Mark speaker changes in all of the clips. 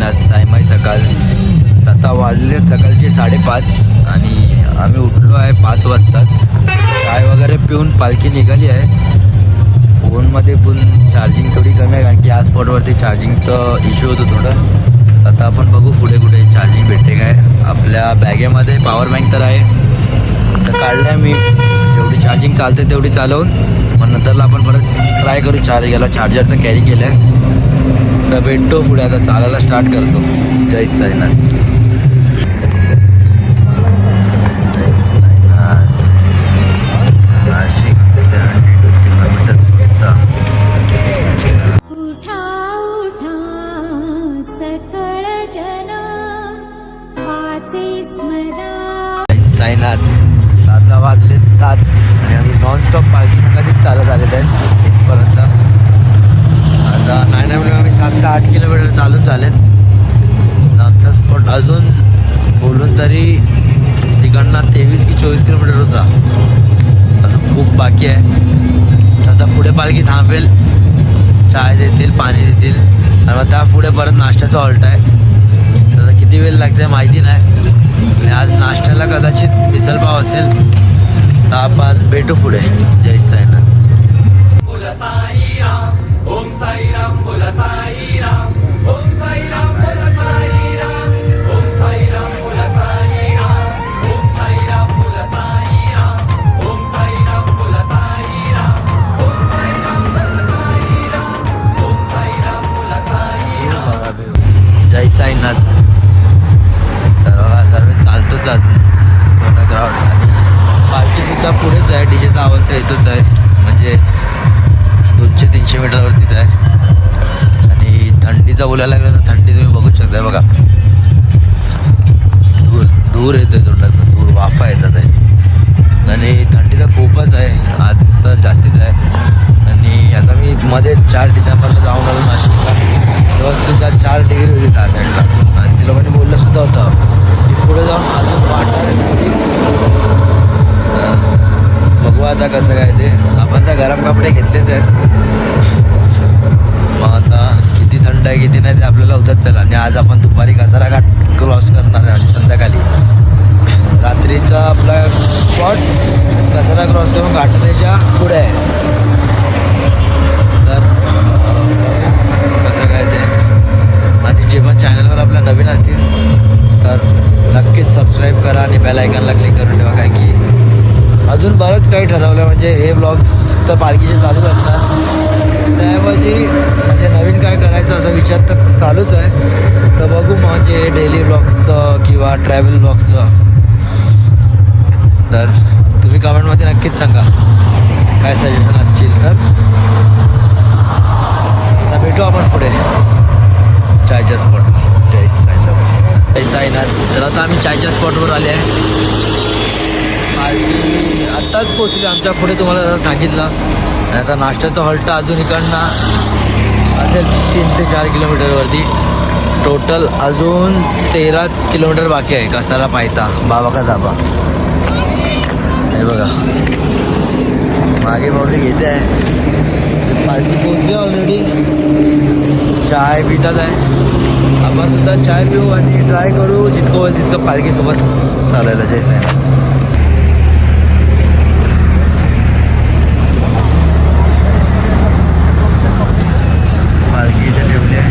Speaker 1: साईनाथ साईमाई सकाळ. आता वाजले सकाळचे 5:30 आणि आम्ही उठलो आहे 5 वाजताच. चाय वगैरे पिऊन पालखी निघाली आहे. फोनमध्ये पण चार्जिंग थोडी कमी आहे कारण की या स्पॉटवरती चार्जिंगचं इश्यू होतं थोडं. आता आपण बघू पुढे कुठे चार्जिंग भेटते काय. आपल्या बॅगेमध्ये पॉवर बँक तर आहे, तर काढलं आहे मी. जेवढी चार्जिंग चालते तेवढी चालवून मग नंतरला आपण परत ट्राय करू चार्ज घ्यायला. चार्जर तर कॅरी केलं आहे. तर भेटतो पुढे, आता चालायला स्टार्ट करतो. जय साईनाथ. नाशिक 72 किलोमीटर सुद्धा.
Speaker 2: उठा उठा सकळ जन वाचे स्मरा.
Speaker 1: साईनाथ. आता वाजले 7 आणि आम्ही नॉनस्टॉप पालखी संघातच चालत आलेत आहेत इथपर्यंत. आता नाही म्हणून आम्ही 7 ते 8 किलोमीटर चालून चालेत. आमचा स्पॉट अजून बोलून तरी तिकडनं 23 की 24 किलोमीटर होता. अजून खूप बाकी आहे. आता पुढे पालखी थांबेल, चाय देतील, पाणी देतील आणि मग त्या पुढे परत नाश्त्याचा हॉल्ट आहे. आता किती वेळ लागते माहिती नाही. आणि आज नाश्त्याला कदाचित मिसळपाव असेल. तर आपण भेटू पुढे. जय साईनाथ.
Speaker 3: बोला साईराम ओम साईराम बोला साईराम ओम साईराम बोला साईराम ओम साईराम बोला साईराम ओम साईराम बोला साईराम ओम साईराम बोला साईराम ओम साईराम बोला साईराम ओम साईराम बोला साईराम.
Speaker 1: जय साईनाथ. तर सर्व चालतोच अजून ग्राउंड आणि पालखीसुद्धा पुढेच आहे. डीजेचा आवाज तर येतोच आहे, म्हणजे 200-300 मीटरवरतीच आहे. आणि थंडीचा बोलायला लागलं तर थंडी तुम्ही बघू शकता. बघा धूर येतोय तोंडातून, धूर वाफा येतात आहे. आणि थंडी तर खूपच आहे, आज तर जास्तीच आहे. आणि आता मी मध्ये 4 डिसेंबरला जाऊन आलो नाशिकला, तेव्हासुद्धा 4 डिग्री होती त्या साईडला. आणि ते लोकांनी बोललं सुद्धा होतं की पुढे जाऊन अजून वाढणार आहे. बघू आता कसं काय ते. आपण तर गरम कपडे घेतलेच आहेत. मग आता किती थंड आहे किती नाही ते आपल्याला होतच चला. आणि आज आपण दुपारी कसारा घाट क्रॉस करणार आहे आणि संध्याकाळी रात्रीचा आपला स्पॉट कसारा क्रॉस करून घाटाच्या पुढे आहे. तर कसं काय ते. आणि जे पण चॅनलवर आपल्या नवीन असतील तर नक्कीच सबस्क्राईब करा आणि बेल आयकॉनला क्लिक करून ठेवा. कारण की अजून बरंच काही ठरवलं, म्हणजे हे ब्लॉग्स तर पालखीचे चालूच असणार, त्याऐवजी म्हणजे नवीन काय करायचं असा विचार तर चालूच आहे. तर बघू म्हणजे डेली ब्लॉग्सचं किंवा ट्रॅव्हल ब्लॉग्सचं. तर तुम्ही कमेंटमध्ये नक्कीच सांगा काय सजेशन असतील तर. आता भेटू आपण पुढे चायच्या स्पॉट. जय साईनाथ. जय साईनाथ. तर आता आम्ही चायच्या स्पॉटवर आले आहे. पालखी आत्ताच पोचली आमच्या पुढे, तुम्हाला जसं सांगितलं. आता नाश्त्याचा हॉल्ट अजून इकडनं असेल 3 ते 4 किलोमीटरवरती. टोटल अजून 13 किलोमीटर बाकी आहे कसारा पायथा बाबा का धाबा. हे बघा मागे माऊली घेते आहे. पालखी पोचली ऑलरेडी. चाय पितात आहे. आपण सुद्धा चाय पिऊ आणि ट्राय करू जितकं होईल तितकं पालखीसोबत चालायला. जय साईनाथ. पालखी इथे ठेवली आहे.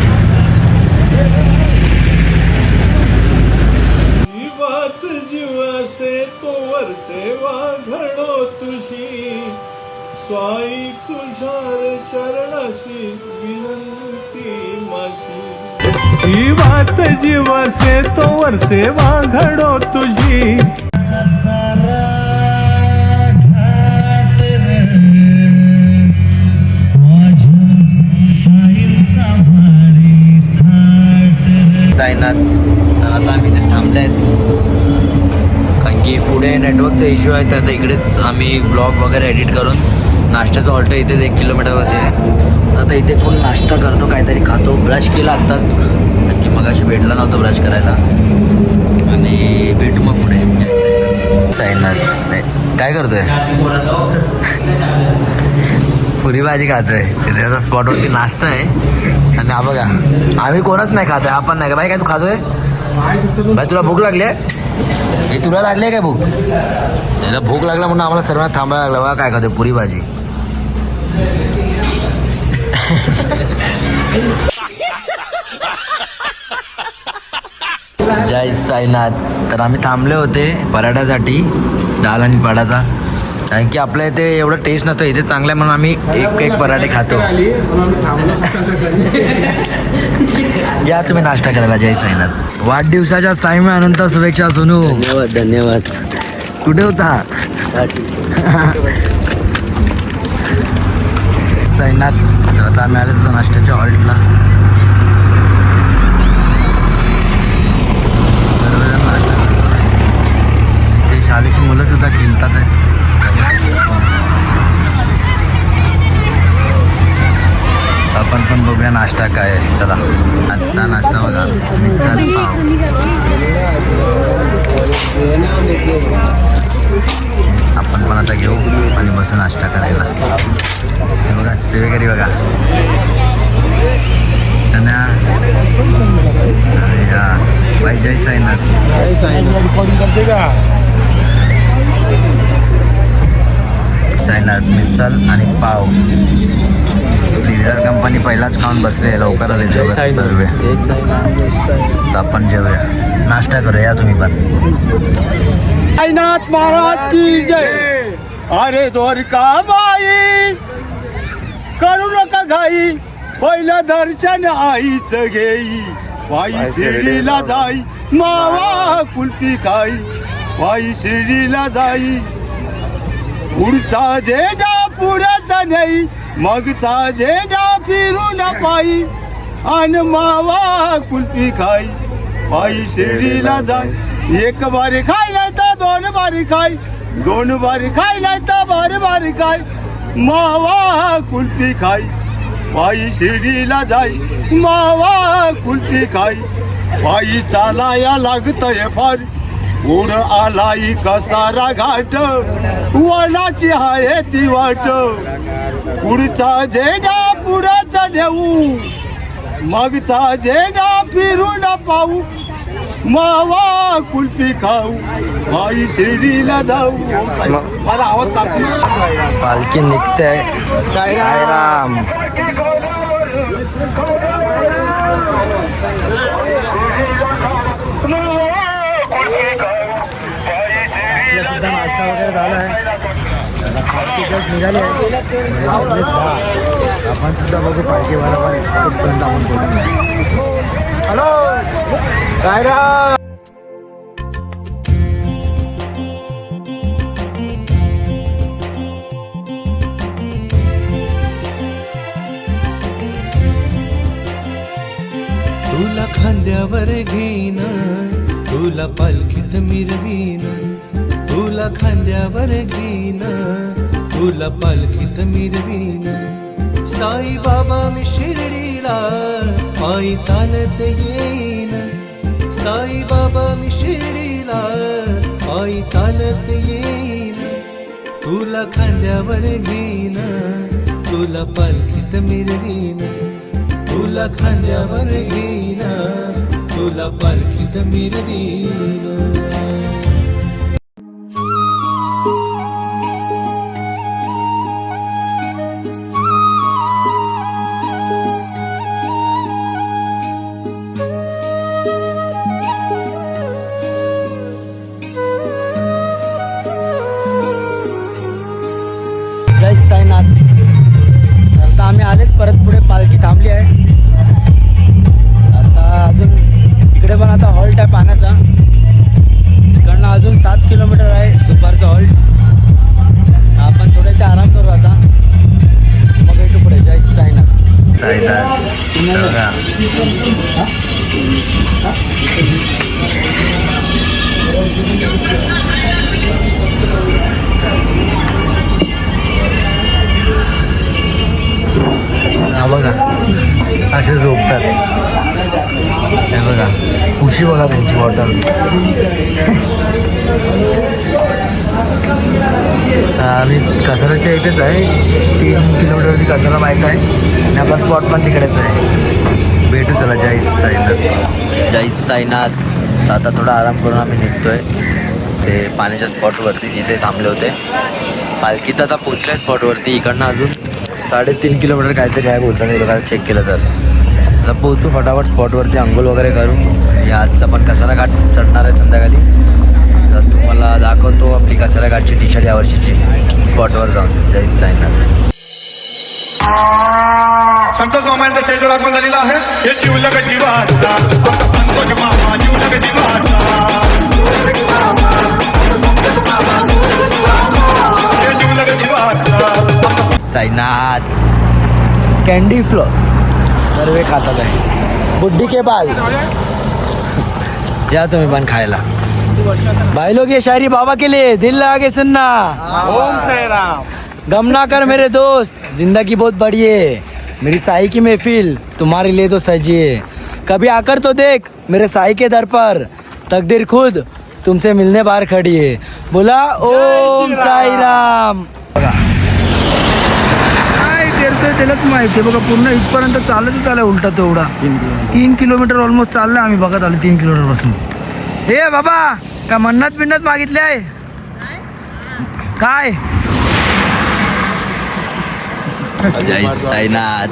Speaker 4: जीवात जीव से तोवर सेवा घडो तुझी साई तुझ्या चरणाशी विनंती माझी. जीवात जीव से तोवर सेवा घडो तुझी.
Speaker 1: साईनाथ. तर आता आम्ही इथे थांबले आहेत कारण की पुढे नेटवर्कचा इश्यू आहे. तर आता इकडेच आम्ही ब्लॉग वगैरे एडिट करून नाश्त्याचं हॉल्ट इथेच 1 किलोमीटरवरती आहे. आता इथे थोडं नाश्ता करतो, काहीतरी खातो. ब्रश केला आत्ताच कारण की मगाशी भेटला नव्हतं ब्रश करायला. आणि भेटू मग पुढे. साईनाथ. नाही काय करतोय पुरी भाजी खातोय त्याचा स्पॉटवरती नाश्ता आहे आणि हा बघा आम्ही कोणच नाही खातोय आपण नाही का भाई काय तू खातोय भाई तुला भूक लागली आहे हे तुला लागली आहे काय भूक याला भूक लागला म्हणून आम्हाला सर्वांना थांबायला लागला बघा काय खातोय पुरी भाजी जय साईनाथ तर आम्ही थांबले होते पराठासाठी डाळ आणि पाडाचा कारण की आपल्या इथे एवढं टेस्ट नसतं इथे चांगलं आहे म्हणून आम्ही एक पराठे खातो या तुम्ही नाश्ता करायला जय साईनाथ वाढदिवसाच्या साईमा अनंत शुभेच्छा सोनू धन्यवाद धन्यवाद कुठे होता साईनाथ तर आता आम्ही आले होतो नाश्त्याच्या हॉल्टला सर्वजण नाश्ता करतोय ते शाळेची मुलं सुद्धा खेळतात आहे आपण पण बघूया नाश्ता काय आहे चला आजचा नाश्ता बघा मिसळ पाव आपण पण आता घेऊ आणि बसू नाश्ता करायला हे बघा सेवेकरी बघा चण्या अरे या बाई जय साईनाथ साईनाथ मिसळ आणि पाव लीडर कंपनी पहिलाच खाऊन बसले लवकर आले सर्व तर आपण जेवूया नाश्ता करूया तुम्ही पण
Speaker 5: साईनाथ महाराज की जय अरे द्वारका बाई करू नका घाई पहिलं दर्शन आईच घेई पायी शिर्डीला जाई मावा कुल्फी खाई पायी शिर्डीला जाई पुढचा झेंडा पुढ्याचा नाही मगचा झेंडा फिरून पायी अन मावा कुल्फी खाई पायी शिर्डीला जाई एक बारी खाय नाही तर दोन बारी खाय दोन बारी खाय नाही तर बारी खाय मावा कुल्फी खाई पायी शिर्डीला जाई मावा कुल्फी खाई पायी चालाया लागतय फार पुढ आलाई कसारा घाट वनाची आहे ती वाट पुढचा झेंडा पुढचा देऊ मगचा झेंडा फिरून पाहू मावा कुल्फी खाऊ पायी शिर्डीला जाऊ माझा आवाज काढतो
Speaker 1: पालखी निघते काय राम सुद्धा नाश्ता वगैरे झाला आहे पालखी जस्ट निघाली आहे आपण सुद्धा बघू पालखी बरोबर कुठपर्यंत आपण पोहोचलो हॅलो काय राम
Speaker 6: तुला खांद्यावर घेईन तुला पालखीत मिरवीन तुला खांद्यावर घेईन तुला पालखीत मिरवीन साई बाबा मी शिर्डीला पायी चालत येईन साई बाबा मी शिर्डीला पायी चालत येईन तुला खांद्यावर घेईन तुला पालखीत मिरवीन तुला खांद्यावर घेईन तुला पालखीत मिरवीन
Speaker 1: जय साईनाथ आता आम्ही आलेत परत पुढे पालखी थांबली आहे आता अजून इकडे पण आता हॉल्ट आहे पाण्याचा इकडनं अजून 7 किलोमीटर आहे दुपारचा हॉल्ट आपण थोडे इथे आराम करू आता मग भेटू पुढे जय साईनाथ बघा असे झोपतात हे बघा उशी बघा त्यांची बॉटल. आम्ही कसाराच्या इथेच आहे, 3 किलोमीटरवरती कसारा माहीत आहे आणि आपला स्पॉट पण तिकडेच आहे. भेटू चला जय साईनाथ. जय साईनाथ. आता थोडा आराम करून आम्ही निघतोय ते पाण्याच्या स्पॉटवरती जिथे थांबले होते. पालखीत आता पोचल्या स्पॉटवरती. इकडनं अजून 3.5 किलोमीटर काहीतरी आहे बोलतात ते लोकांना चेक केलं तर. आता पोहोचू फटाफट स्पॉटवरती, अंघोळ वगैरे करू. आणि आजचा पण कसारा घाट चढणार आहे संध्याकाळी. तर तुम्हाला दाखवतो आपली कसारा घाटची टी शर्ट यावर्षीची स्पॉटवर जाऊन. जय साईनाथ.
Speaker 5: संतोष मामांचा चैत्र आगमन झालेला आहे. हे जीवलग जीवाचा संतोष मामा, जीवलग जीवाचा हे जीवलग जीवाचा.
Speaker 1: साईनाथ कॅन्डी फ्लोर सर्व खातात आहे. बुड्डी के बाल या तुम्ही पण खायला. भाई लोग ये शायरी बाबा के लिए दिल लगा के सुनना.
Speaker 5: ओम साई राम.
Speaker 1: गम ना कर मेरे दोस्त, जिंदगी बहुत बड़ी है. मेरी साई की महफिल तुम्हारे लिए तो सजी है. कभी आकर तो देख मेरे साई के दर पर, तकदीर खुद तुमसे मिलने बाहर खड़ी है. बोला ओम साई राम. काय करतोय त्यालाच माहिती. बघा पूर्ण इथपर्यंत चालतच आलं उलटा तेवढा 3 किलोमीटर ऑलमोस्ट चाललंय. आम्ही बघत आलो 3 किलोमीटर पासून. हे बाबा का मन्नत बिन्नत मागितली आहे काय? जय साईनाथ.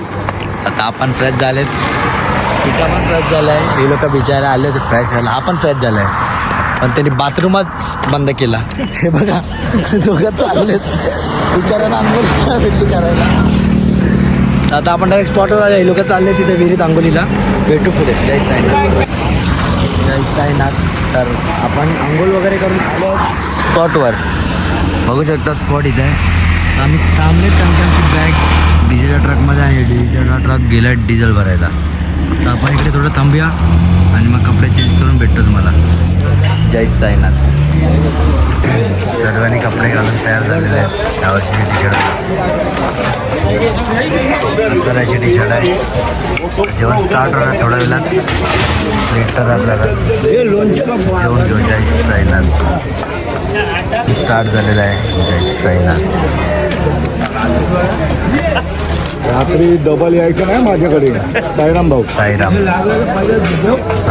Speaker 1: आता आपण फ्रेश झालेत. पिका पण फ्रेश झालाय. हे लोक बिचारे आले होते फ्रेश व्हायला. हा पण फ्रेश झालाय पण त्यांनी बाथरूमच बंद केला. हे बघा दोघं चाललेत बिचाऱ्यांना आंघोळ भेटली करायला. आता आपण डायरेक्ट स्पॉटवर आले. हे लोक चालले तिथे विहिरीत आंघोलीला. भेटू पुढे. जय साईनाथ. जय साईनाथ. तर आपण आंघोळ वगैरे करून आलो स्पॉटवर. बघू शकता स्पॉट इथे आहे. आम्ही थांबले. त्यांची बॅग डिझेलच्या ट्रकमध्ये आहे. डिझेलचा ट्रक गेला डिझेल भरायला. तर आपण इकडे थोडं थांबूया आणि मग कपडे चेंज करून भेटतो तुम्हाला. जय साईनाथ. सर्वांनी कपडे घालून तयार झालेले आहेत. यावर्षीची टी शर्ट सरायची टी शर्ट आहे. जेवण स्टार्ट होणार थोड्या वेळात. भेटतात आपल्याला जेवण घेऊ. जय साईनाथ. स्टार्ट झालेलं आहे. जय साईनाथ.
Speaker 5: रात्री डबल यायचं नाही माझ्याकडे. साईराम भाऊ.
Speaker 1: साईराम.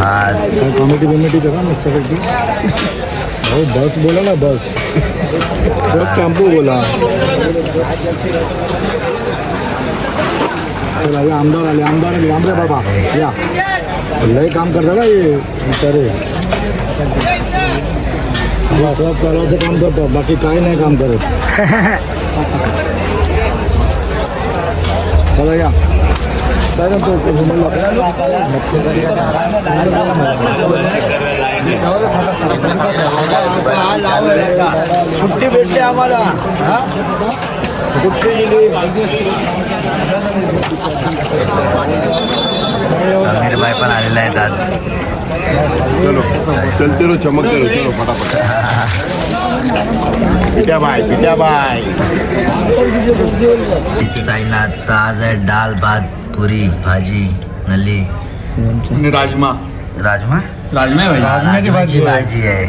Speaker 1: आज
Speaker 5: कॉमेडी बिमेडी करा मस्तपैकी. हो बस बोला ना बस. टेम्पो बोला. चला हे आमदार आले. आमदार आले. आमरे बाबा या. लय काम करता ना हे बिचारे. ट्रक चालवायचं काम करतात बाकी काय नाही काम करत. चला या. साईराम तो घुमायला
Speaker 1: सुट्टी भेटते आम्हाला.
Speaker 5: सुट्टी दिली.
Speaker 1: समीर भाई पण आलेले आहेत आज.
Speaker 5: चलो चलते रहो चमकते रहो. चलो फटाफट. पिट्या बाय.
Speaker 1: साईनाथ. आज आहे डाल भात पुरी भाजी नल्ली
Speaker 3: राजमा.
Speaker 1: राजमा. राजमाची भाजी आहे.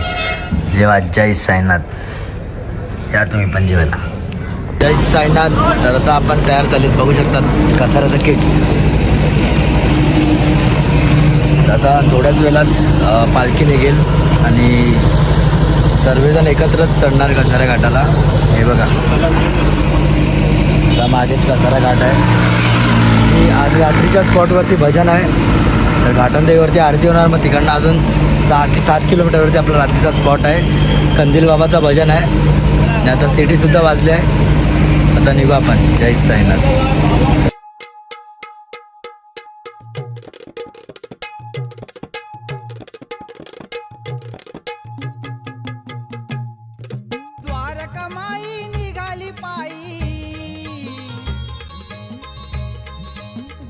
Speaker 1: जेवा. जय साईनाथ. या तुम्ही पण जेवायला. जय साईनाथ. तर आता आपण तयार झालेत. बघू शकतात कसाराचं किट. आता थोड्याच वेळात पालखी निघेल आणि सर्वजण एकत्रच चढणार कसारा घाटाला. हे बघा आता मागेच कसारा घाट आहे. आणि आज रात्रीच्या स्पॉटवरती भजन आहे. तर घाटंदेवीवरती आरती होणार. मग तिकडनं अजून 6 की 7 किलोमीटरवरती आपला रात्रीचा स्पॉट आहे. कंदील बाबाचं भजन आहे. आणि आता सिटीसुद्धा वाजली आहे. आता निघू आपण. जय साईनाथ.
Speaker 7: द्वारकामाई निघाली पायी.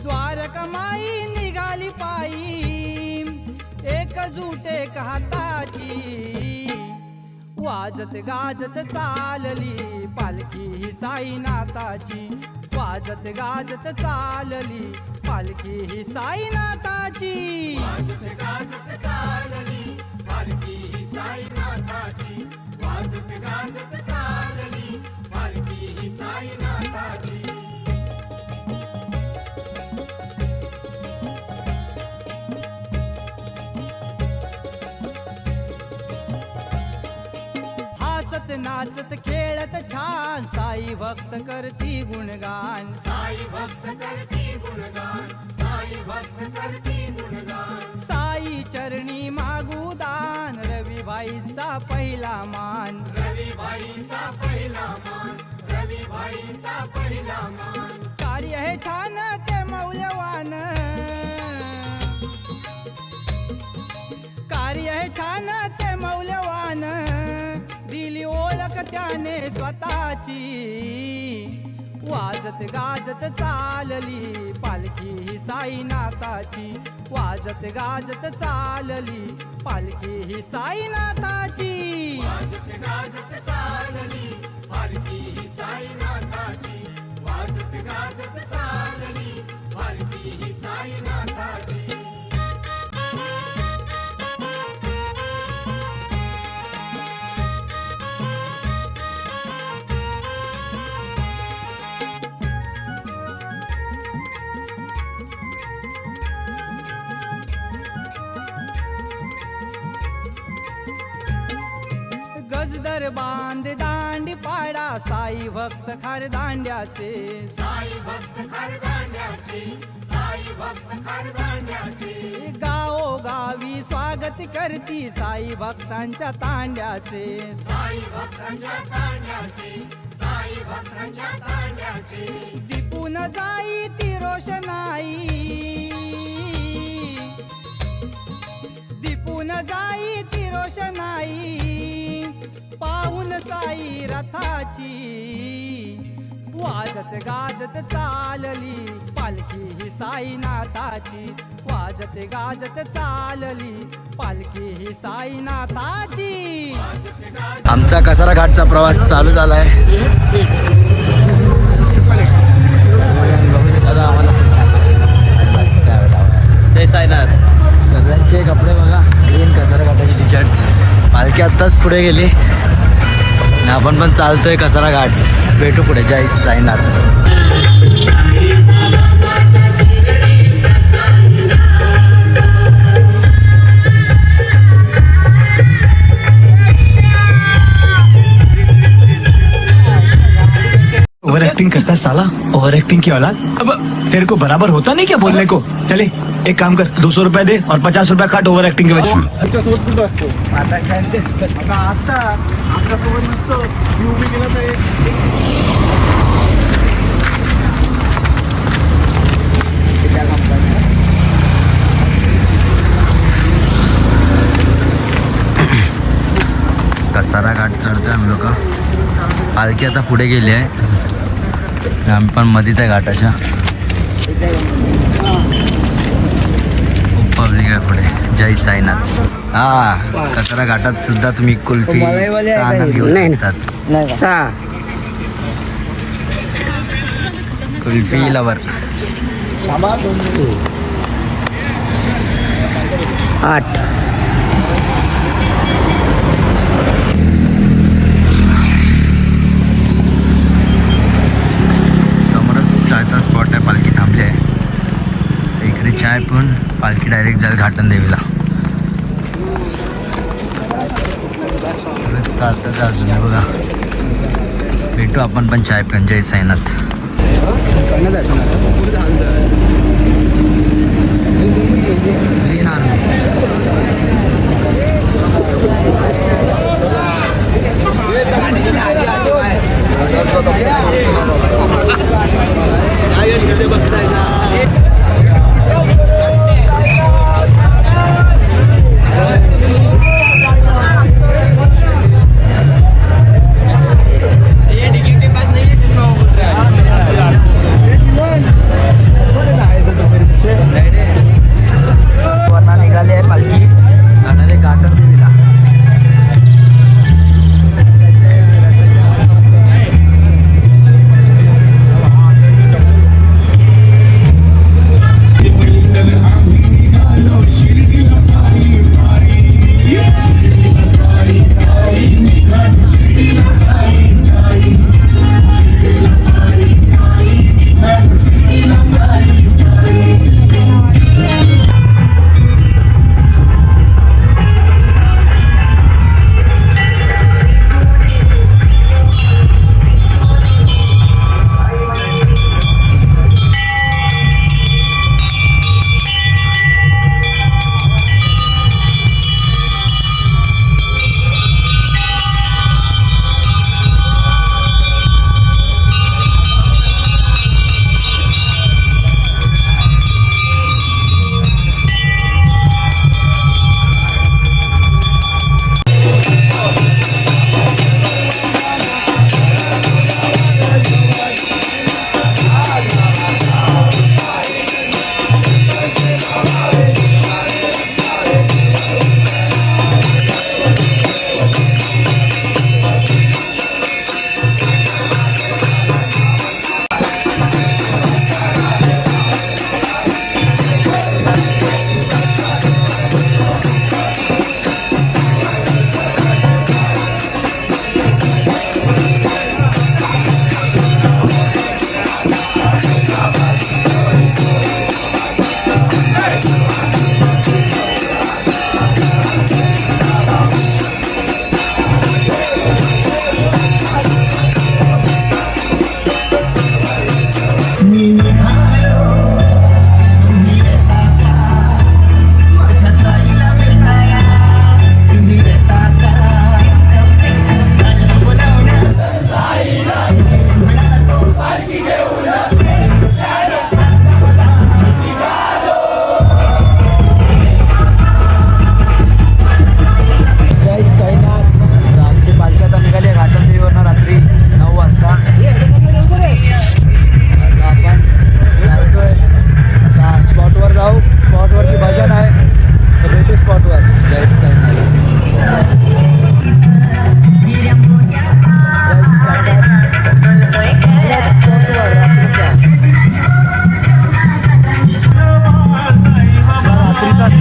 Speaker 7: द्वारकामाई निघाली पायी. एकजूट एक हाताची वाजत गाजत चालली पालखी ही साईनाथाची. वाजत गाजत चालली पालखी ही साईनाथाची. वाजत नाचत खेळत छान साई भक्त करती गुणगान. साई चरणी मागू दान रविबाईचा पहिला मान. कार्य हे छान ते मौल्यवान, कार्य हे छान ते मौल्यवान, दिली ओळख त्याने स्वतःची. वाजत गाजत चालली पालखी ही साईनाथाची. वाजत गाजत चालली पालखी ही साईनाथाची. वाजत गाजत चालली पालखी ही साईनाथाची. वाजत गाजत चालली पालखी ही साईनाथाची. गजदर बांध दांडी पाडा साई भक्त खार दांड्याचे. साई भक्त खार दांड्याचे. साई भक्त खार दांड्याचे. गावोगावी स्वागत करती साई भक्तांच्या तांड्याचे. साई भक्तांच्या तांड्याचे. साई भक्तांच्या तांड्याचे. दिपून जाई ती रोषणाई, दिपून जाई ती रोषणाई, पाहून साई रथाची. वाजत गाजत चालली पालखी ही साईनाथाची. वाजत गाजत चालली पालखी ही साईनाथाची.
Speaker 1: आमचा कसारा घाटचा प्रवास चालू झाला आहे. जय साईनाथ. सगळ्यांचे कपडे बघा, ग्रीन कसारा घाटाची टी शर्ट. पालखी आत्ताच पुढे गेली आणि आपण पण चालतोय कसारा घाट. भेटू पुढे. जय साईनाथ.
Speaker 8: ओवर एक्टिंग करता है साला, ओवर एक्टिंग की औलाद. अब तेरे को बराबर होता नहीं क्या बोलने को. चले एक काम कर, 200 रुपए दे और 50 रुपए काट ओवर एक्टिंग के वजह.
Speaker 5: त्याच्यासोबत कुठं असतो आता आपल्यासोबत नसतो. मी उभी गेला तर
Speaker 1: कसारा घाट चढतोय आम्ही लोक. पालखी आता पुढे गेली आहे, आम्ही पण मधीत आहे घाटाच्या. खूप पब्लिक आहे पुढे. जय साईनाथ. हा, कसारा घाटात सुद्धा तुम्ही कुल्फी आनंद घेऊ शकतात. कुल्फी लवर. 8 चायचा स्पॉट आहे. पालखी थांबली आहे इकडे चाय पण. पालखी डायरेक्ट जाईल घाटन देवीला. चालतं अजून बघा. भेटू आपण पण चाय पण. जय साईनाथ. Green army.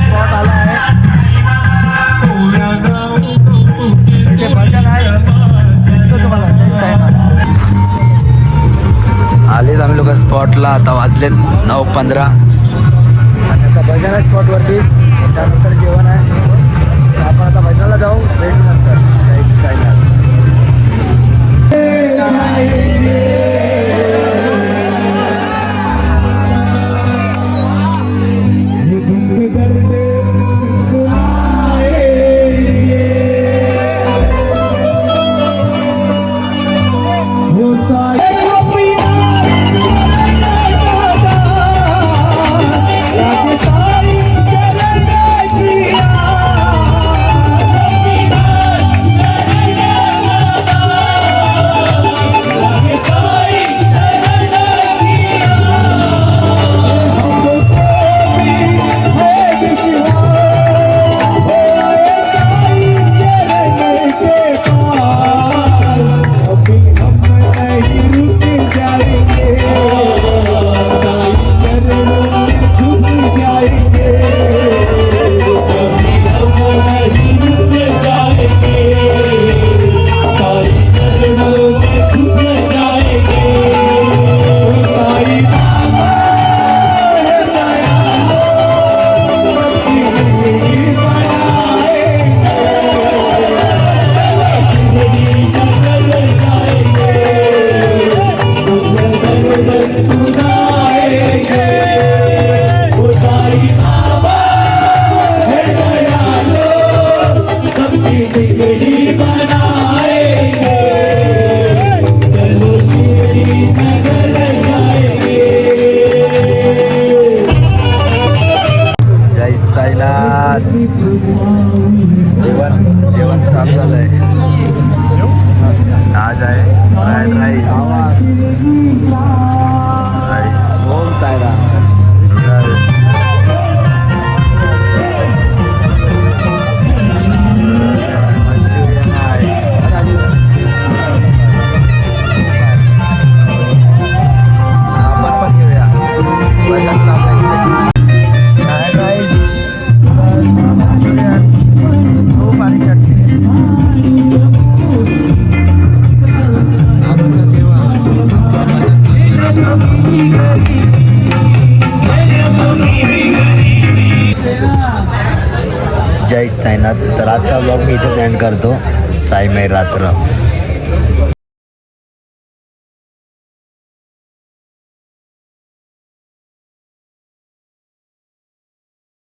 Speaker 1: स्पॉट आला आहे. इथे भजन आहे. भेटतो तुम्हाला. जय साईनाथ. आलेच आम्ही लोक स्पॉटला. आता वाजलेत 9:15 आणि आता भजन आहे स्पॉटवरती. त्यानंतर जेवण आहे. आपण आता भजनाला जाऊ. भेटू नंतर. जय साईनाथ. जेवण चालू झालंय. आज आहे fried rice. Om Sairam. Manchurian आहे. आपण पण घेऊया. प्रशांत चालू आहे. Fried rice plus Manchurian, soup आणि चटणी. आजचं जेवण. जय साईनाथ. तर आजचा ब्लॉग मी इथेच एंड करतो. साईमय रात्र.